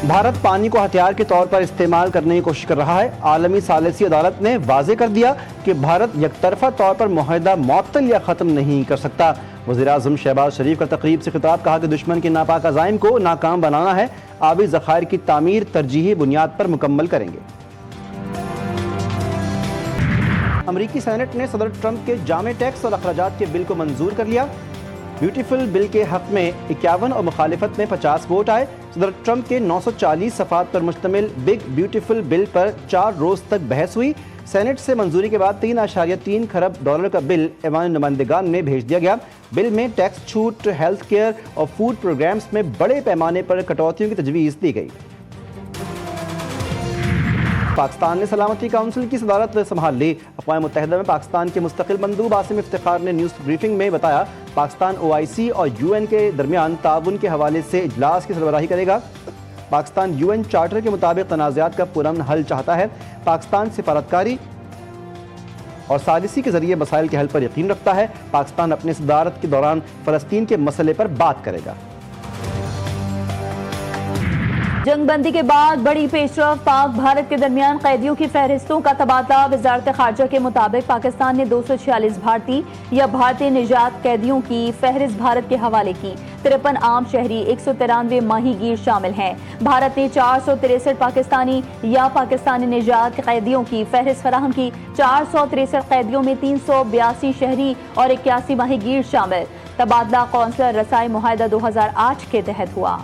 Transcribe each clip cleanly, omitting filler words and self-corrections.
بھارت پانی کو ہتھیار کے طور پر استعمال کرنے کی کوشش کر رہا ہے۔ عالمی ثالثی عدالت نے واضح کر دیا کہ بھارت یک طرفہ طور پر معاہدہ معطل یا ختم نہیں کر سکتا۔ وزیر اعظم شہباز شریف کا تقریب سے خطاب، کہا کہ دشمن کے ناپاک عزائم کو ناکام بنانا ہے، آبی ذخائر کی تعمیر ترجیحی بنیاد پر مکمل کریں گے۔ امریکی سینٹ نے صدر ٹرمپ کے جامع ٹیکس اور اخراجات کے بل کو منظور کر لیا۔ بیوٹیفل بل کے حق میں 51 اور مخالفت میں 50 ووٹ آئے۔ صدر ٹرمپ کے 940 صفحات پر مشتمل بگ بیوٹیفل بل پر 4 روز تک بحث ہوئی۔ سینٹ سے منظوری کے بعد 3.3 کھرب ڈالر کا بل ایوان نمائندگان میں بھیج دیا گیا۔ بل میں ٹیکس چھوٹ، ہیلتھ کیئر اور فوڈ پروگرامز میں بڑے پیمانے پر کٹوتیوں کی تجویز دی گئی۔ پاکستان نے سلامتی کونسل کی صدارت سنبھال لی۔ اقوام متحدہ میں پاکستان کے مستقل مندوب عاصم افتخار نے نیوز بریفنگ میں بتایا، پاکستان OIC اور UN کے درمیان تعاون کے حوالے سے اجلاس کی سربراہی کرے گا۔ پاکستان UN چارٹر کے مطابق تنازعات کا پرامن حل چاہتا ہے۔ پاکستان سفارتکاری اور ثالثی کے ذریعے مسائل کے حل پر یقین رکھتا ہے۔ پاکستان اپنے صدارت کے دوران فلسطین کے مسئلے پر بات کرے گا۔ جنگ بندی کے بعد بڑی پیش رفت، پاک بھارت کے درمیان قیدیوں کی فہرستوں کا تبادلہ۔ وزارت خارجہ کے مطابق پاکستان نے 246 بھارتی یا بھارتی نژاد قیدیوں کی فہرست بھارت کے حوالے کی۔ 53 عام شہری، 193 ماہی گیر شامل ہیں۔ بھارت نے 463 پاکستانی یا پاکستانی نژاد قیدیوں کی فہرست فراہم کی۔ 463 قیدیوں میں 382 شہری اور 81 ماہی گیر شامل۔ تبادلہ قونصلر رسائی معاہدہ 2008 کے تحت ہوا۔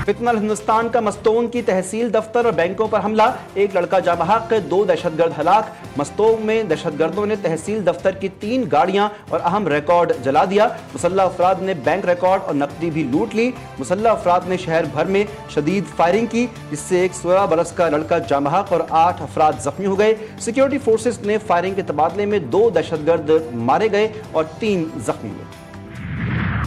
فتنہ ہندوستان کا مستونگ کی تحصیل دفتر اور بینکوں پر حملہ، ایک لڑکا جاں بحق، 2 دہشت گرد ہلاک۔ مستونگ میں دہشت گردوں نے تحصیل دفتر کی 3 گاڑیاں اور اہم ریکارڈ جلا دیا۔ مسلح افراد نے بینک ریکارڈ اور نقدی بھی لوٹ لی۔ مسلح افراد نے شہر بھر میں شدید فائرنگ کی، جس سے ایک 16 برس کا لڑکا جاں بحق اور 8 افراد زخمی ہو گئے۔ سیکیورٹی فورسز نے فائرنگ کے تبادلے میں 2 دہشت گرد مارے گئے اور 3 زخمی ہوئے۔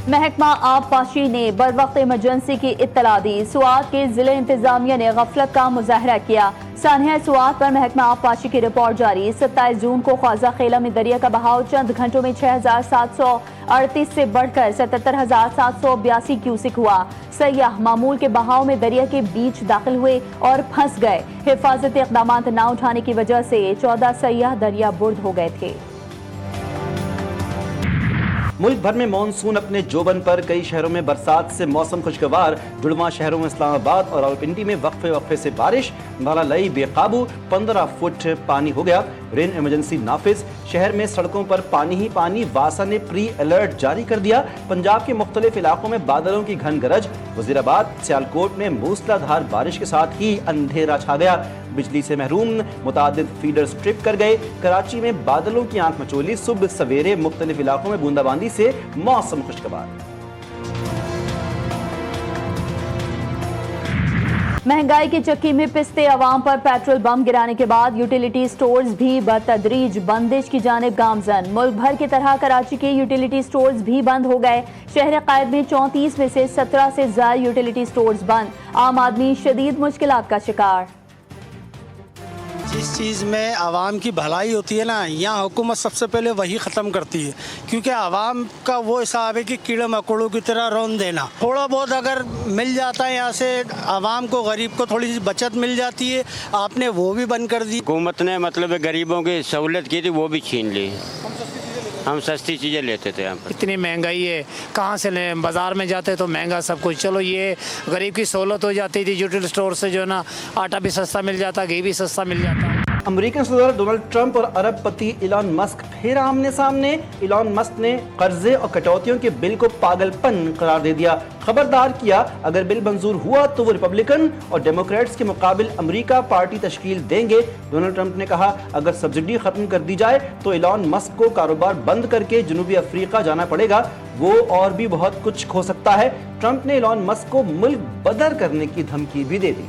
محکمہ آب پاشی نے بروقت ایمرجنسی کی اطلاع دی۔ سوات کے ضلع انتظامیہ نے غفلت کا مظاہرہ کیا۔ سانحہ سوات پر محکمہ آب پاشی کی رپورٹ جاری۔ 27 جون کو خواجہ خیلہ میں دریا کا بہاؤ چند گھنٹوں میں 6738 سے بڑھ کر 77782 کیوسک ہوا۔ سیاح معمول کے بہاؤ میں دریا کے بیچ داخل ہوئے اور پھنس گئے۔ حفاظتی اقدامات نہ اٹھانے کی وجہ سے 14 سیاح دریا برد ہو گئے تھے۔ ملک بھر میں مانسون اپنے جوبن پر، کئی شہروں میں برسات سے موسم خوشگوار۔ جڑواں شہروں میں اسلام آباد اور راولپنڈی میں وقفے سے بارش، نالا لئی بے قابو، 15 فٹ پانی ہو گیا۔ رین ایمرجنسی نافذ، شہر میں سڑکوں پر پانی ہی پانی، واسا نے پری الرٹ جاری کر دیا۔ پنجاب کے مختلف علاقوں میں بادلوں کی گھن گرج، وزیر آباد سیالکوٹ میں موسلا دھار بارش کے ساتھ ہی اندھیرا چھا گیا، بجلی سے محروم متعدد فیڈرز ٹرپ کر گئے۔ کراچی میں بادلوں کی آنکھ مچولی، صبح سویرے مختلف علاقوں میں بوندا باندی سے موسم خوشگوار۔ مہنگائی کی چکی میں پستے، عوام پر پیٹرول بم گرانے کے بعد یوٹیلیٹی سٹورز بھی بتدریج بندش کی جانب گامزن۔ ملک بھر کی طرح کراچی کے یوٹیلیٹی سٹورز بھی بند ہو گئے۔ شہر قائد میں 34 میں سے 17 سے زائد یوٹیلیٹی سٹورز بند۔ عام آدمی شدید مشکلات کا شکار۔ جس چیز میں عوام کی بھلائی ہوتی ہے نا، یہاں حکومت سب سے پہلے وہی ختم کرتی ہے، کیونکہ عوام کا وہ حساب ہے کہ کیڑے مکوڑوں کی طرح رون دینا۔ تھوڑا بہت اگر مل جاتا ہے یہاں سے عوام کو، غریب کو تھوڑی سی بچت مل جاتی ہے، آپ نے وہ بھی بند کر دی۔ حکومت نے مطلب غریبوں کی سہولت کی تھی، وہ بھی چھین لی۔ ہم سستی چیزیں لیتے تھے یہاں پر۔ اتنی مہنگائی ہے، کہاں سے لیں؟ بازار میں جاتے تو مہنگا سب کچھ۔ چلو یہ غریب کی سہولت ہو جاتی تھی، یوٹیل سٹور سے جو ہے نا آٹا بھی سستا مل جاتا، گھی بھی سستا مل جاتا۔ امریکن صدر ڈونلڈ ٹرمپ اور عرب پتی ایلان مسک پھر آمنے سامنے۔ ایلان مسک نے قرضے اور کٹوتیوں کے بل کو پاگل پن قرار دے دیا، خبردار کیا اگر بل منظور ہوا تو وہ ریپبلکن اور ڈیموکریٹس کے مقابل امریکہ پارٹی تشکیل دیں گے۔ ڈونلڈ ٹرمپ نے کہا اگر سبسڈی ختم کر دی جائے تو ایلان مسک کو کاروبار بند کر کے جنوبی افریقہ جانا پڑے گا، وہ اور بھی بہت کچھ کھو سکتا ہے۔ ٹرمپ نے ایلان مسک کو ملک بدر کرنے کی دھمکی بھی دے دی۔